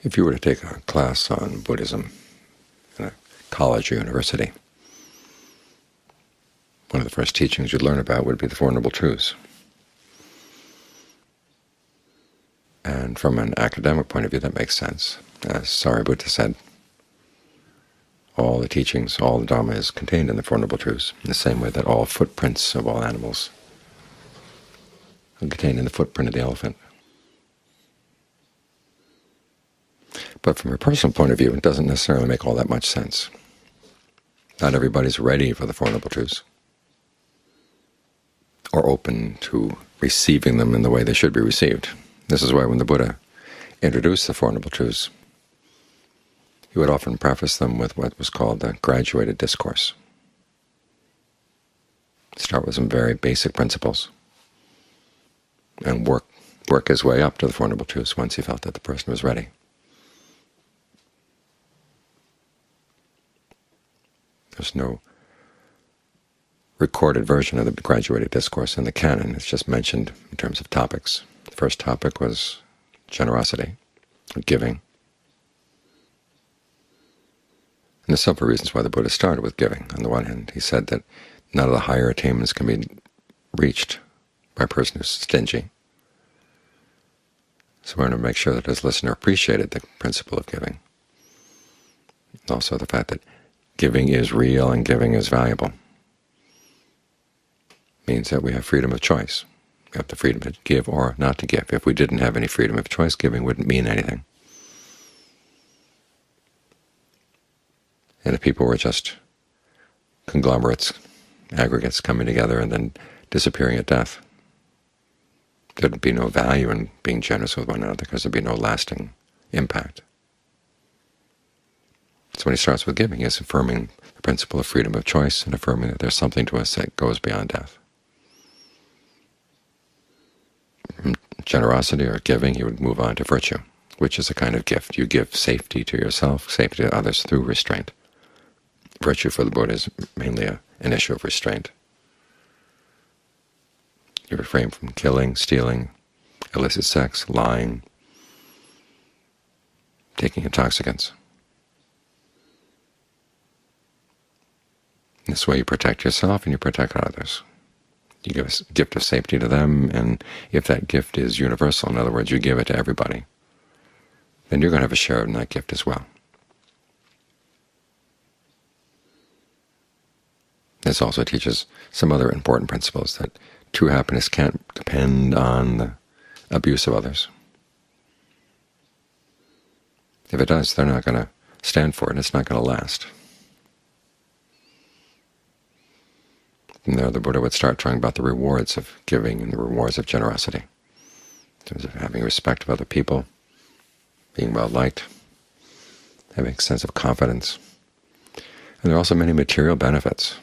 If you were to take a class on Buddhism in a college or university, one of the first teachings you'd learn about would be the Four Noble Truths. And from an academic point of view, that makes sense. As Sariputta said, all the teachings, all the Dharma is contained in the Four Noble Truths, in the same way that all footprints of all animals are contained in the footprint of the elephant. But from a personal point of view, it doesn't necessarily make all that much sense. Not everybody's ready for the Four Noble Truths, or open to receiving them in the way they should be received. This is why when the Buddha introduced the Four Noble Truths, he would often preface them with what was called the graduated discourse. Start with some very basic principles and work his way up to the Four Noble Truths once he felt that the person was ready. There's no recorded version of the graduated discourse in the canon. It's just mentioned in terms of topics. The first topic was generosity, or giving. And there's several reasons why the Buddha started with giving. On the one hand, he said that none of the higher attainments can be reached by a person who's stingy. So we want to make sure that his listener appreciated the principle of giving. Also the fact that giving is real and giving is valuable means that we have freedom of choice. We have the freedom to give or not to give. If we didn't have any freedom of choice, giving wouldn't mean anything. And if people were just conglomerates, aggregates coming together and then disappearing at death, there'd be no value in being generous with one another because there'd be no lasting impact. So when he starts with giving, he's affirming the principle of freedom of choice and affirming that there's something to us that goes beyond death. From generosity or giving, he would move on to virtue, which is a kind of gift. You give safety to yourself, safety to others through restraint. Virtue for the Buddha is mainly an issue of restraint. You refrain from killing, stealing, illicit sex, lying, taking intoxicants. This way you protect yourself and you protect others. You give a gift of safety to them, and if that gift is universal, in other words, you give it to everybody, then you're going to have a share in that gift as well. This also teaches some other important principles, that true happiness can't depend on the abuse of others. If it does, they're not going to stand for it, and it's not going to last. And there the Buddha would start talking about the rewards of giving and the rewards of generosity, in terms of having respect of other people, being well-liked, having a sense of confidence. And there are also many material benefits.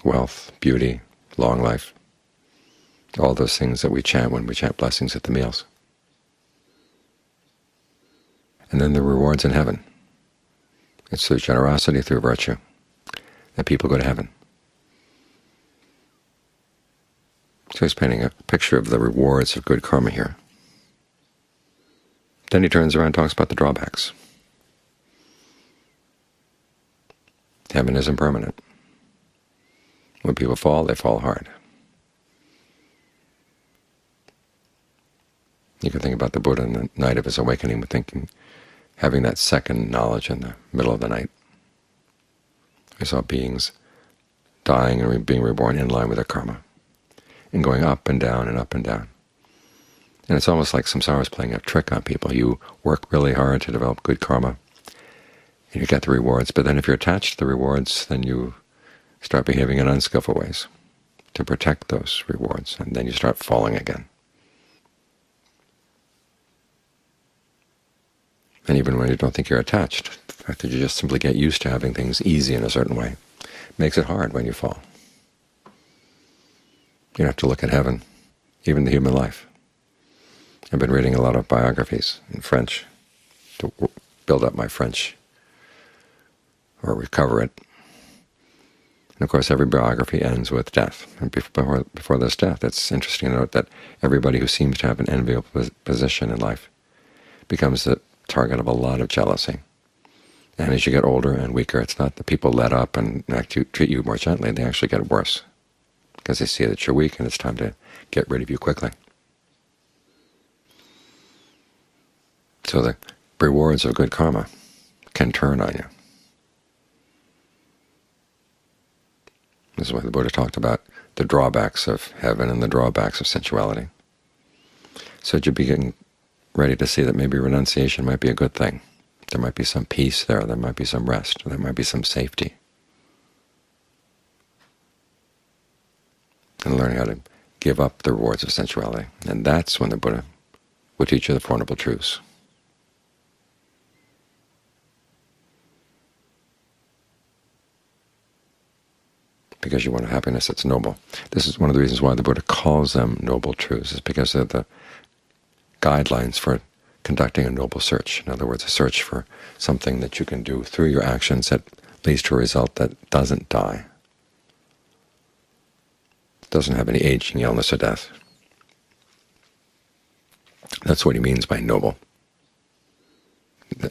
Wealth, beauty, long life, all those things that we chant when we chant blessings at the meals. And then the rewards in heaven. It's through generosity, through virtue, that people go to heaven. So he's painting a picture of the rewards of good karma here. Then he turns around and talks about the drawbacks. Heaven is impermanent. When people fall, they fall hard. You can think about the Buddha in the night of his awakening, having that second knowledge in the middle of the night. He saw beings dying and being reborn in line with their karma, and going up and down and up and down. And it's almost like samsara is playing a trick on people. You work really hard to develop good karma, and you get the rewards, but then if you're attached to the rewards, then you start behaving in unskillful ways to protect those rewards, and then you start falling again. And even when you don't think you're attached, the fact that you just simply get used to having things easy in a certain way makes it hard when you fall. You have to look at heaven, even the human life. I've been reading a lot of biographies in French to build up my French, or recover it. And of course, every biography ends with death. And before this death, it's interesting to note that everybody who seems to have an enviable position in life becomes the target of a lot of jealousy. And as you get older and weaker, it's not that people let up and treat you more gently. They actually get worse because they see that you're weak and it's time to get rid of you quickly. So the rewards of good karma can turn on you. This is why the Buddha talked about the drawbacks of heaven and the drawbacks of sensuality. So that you're getting ready to see that maybe renunciation might be a good thing. There might be some peace there, there might be some rest, there might be some safety. And learning how to give up the rewards of sensuality. And that's when the Buddha would teach you the Four Noble Truths. Because you want a happiness that's noble. This is one of the reasons why the Buddha calls them noble truths, is because they're the guidelines for conducting a noble search. In other words, a search for something that you can do through your actions that leads to a result that doesn't die, doesn't have any aging, illness, or death. That's what he means by noble,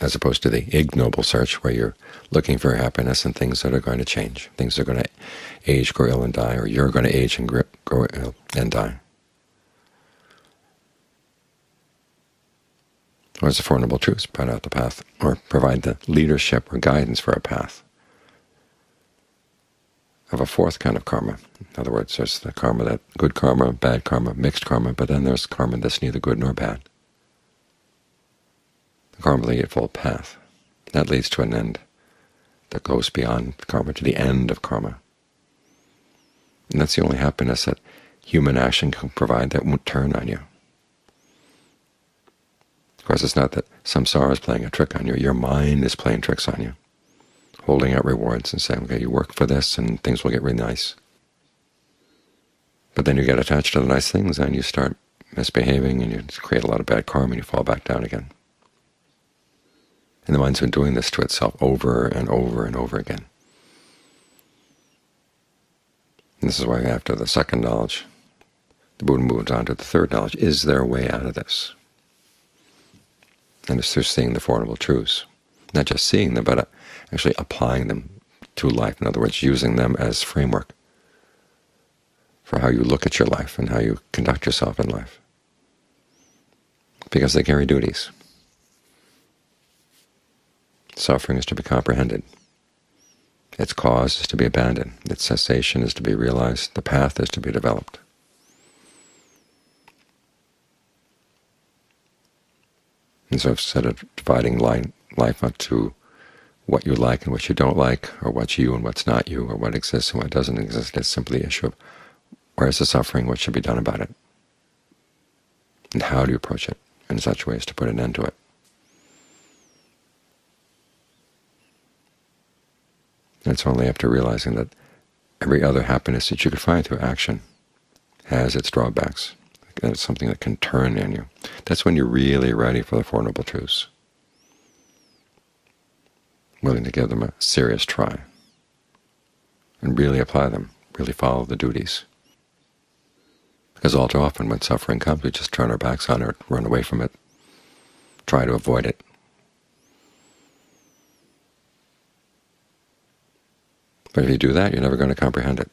as opposed to the ignoble search, where you're looking for happiness in things that are going to change, things that are going to age, grow ill, and die, or you're going to age and grow ill and die. Whereas the Four Noble Truths point out the path, or provide the leadership or guidance for a path of a fourth kind of karma. In other words, there's the karma, that good karma, bad karma, mixed karma, but then there's karma that's neither good nor bad. The karma of the Eightfold Path. That leads to an end that goes beyond karma, to the end of karma. And that's the only happiness that human action can provide that won't turn on you. Of course, it's not that samsara is playing a trick on you. Your mind is playing tricks on you, holding out rewards and saying, okay, you work for this and things will get really nice. But then you get attached to the nice things and you start misbehaving and you create a lot of bad karma and you fall back down again. And the mind's been doing this to itself over and over and over again. And this is why after the second knowledge, the Buddha moves on to the third knowledge. Is there a way out of this? And it's through seeing the Four Noble Truths. Not just seeing them, but actually applying them to life. In other words, using them as framework for how you look at your life and how you conduct yourself in life. Because they carry duties. Suffering is to be comprehended. Its cause is to be abandoned. Its cessation is to be realized. The path is to be developed. And so instead of dividing life up to what you like and what you don't like, or what's you and what's not you, or what exists and what doesn't exist, it's simply the issue of where is the suffering, what should be done about it, and how do you approach it in such ways to put an end to it. And it's only after realizing that every other happiness that you could find through action has its drawbacks, and it's something that can turn on you. That's when you're really ready for the Four Noble Truths, willing to give them a serious try and really apply them, really follow the duties. Because all too often when suffering comes, we just turn our backs on it, run away from it, try to avoid it. But if you do that, you're never going to comprehend it.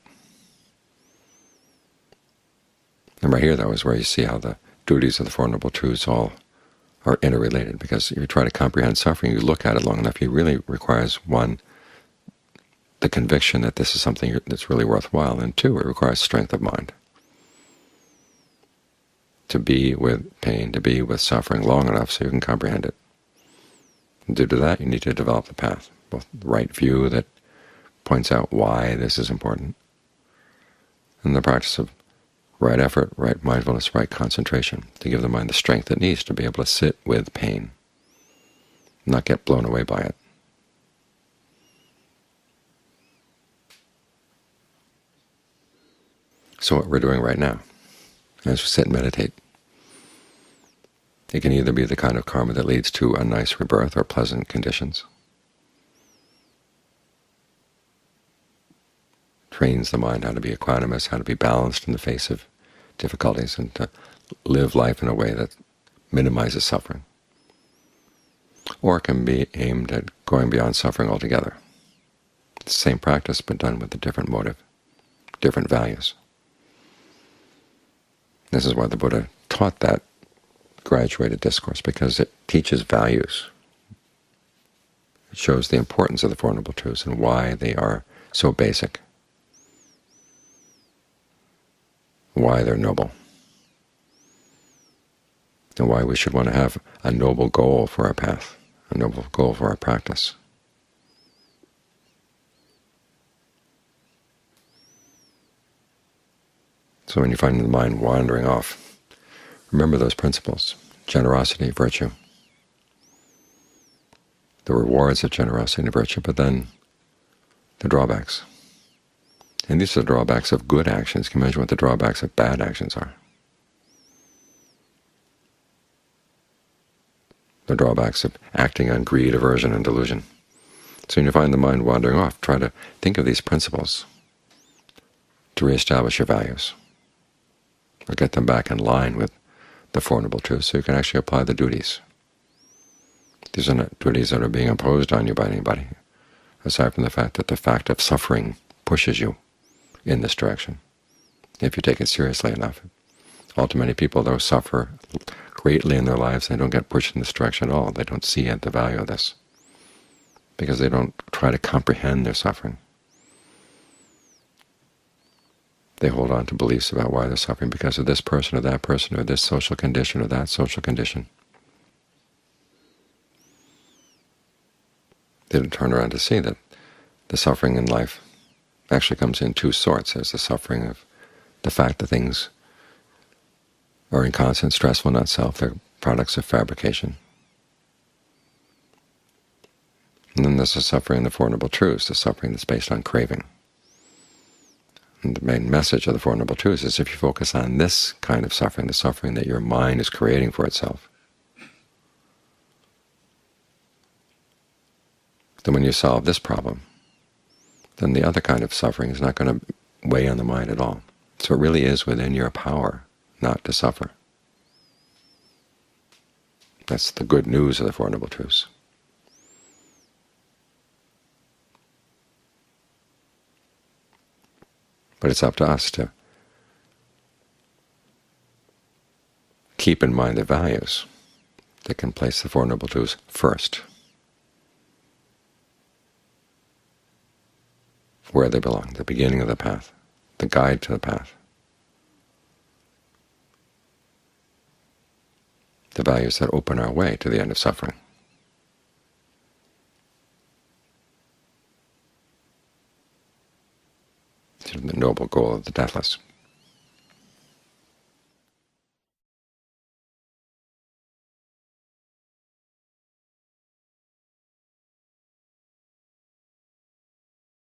And right here, though, is where you see how the duties of the Four Noble Truths all are interrelated, because if you try to comprehend suffering, you look at it long enough, it really requires, one, the conviction that this is something that's really worthwhile, and two, it requires strength of mind. To be with pain, to be with suffering long enough so you can comprehend it. And due to that, you need to develop the path, both the right view that points out why this is important, and the practice of right effort, right mindfulness, right concentration, to give the mind the strength it needs to be able to sit with pain, not get blown away by it. So what we're doing right now, as we sit and meditate, it can either be the kind of karma that leads to a nice rebirth or pleasant conditions, trains the mind how to be equanimous, how to be balanced in the face of difficulties, and to live life in a way that minimizes suffering. Or it can be aimed at going beyond suffering altogether. It's the same practice, but done with a different motive, different values. This is why the Buddha taught that graduated discourse, because it teaches values. It shows the importance of the Four Noble Truths and why they are so basic, why they're noble, and why we should want to have a noble goal for our path, a noble goal for our practice. So when you find the mind wandering off, remember those principles: generosity, virtue, the rewards of generosity and virtue, but then the drawbacks. And these are the drawbacks of good actions. You can imagine what the drawbacks of bad actions are. The drawbacks of acting on greed, aversion, and delusion. So when you find the mind wandering off, try to think of these principles to reestablish your values, or get them back in line with the Four Noble Truths so you can actually apply the duties. These are not duties that are being imposed on you by anybody, aside from the fact that the fact of suffering pushes you in this direction, if you take it seriously enough. All too many people, though, suffer greatly in their lives, and they don't get pushed in this direction at all. They don't see the value of this, because they don't try to comprehend their suffering. They hold on to beliefs about why they're suffering because of this person or that person or this social condition or that social condition. They don't turn around to see that the suffering in life actually comes in two sorts. There's the suffering of the fact that things are inconstant, stressful, not self. They're products of fabrication. And then there's the suffering of the Four Noble Truths, the suffering that's based on craving. And the main message of the Four Noble Truths is if you focus on this kind of suffering, the suffering that your mind is creating for itself, then when you solve this problem, then the other kind of suffering is not going to weigh on the mind at all. So it really is within your power not to suffer. That's the good news of the Four Noble Truths. But it's up to us to keep in mind the values that can place the Four Noble Truths first, where they belong, the beginning of the path, the guide to the path, the values that open our way to the end of suffering. To the noble goal of the deathless.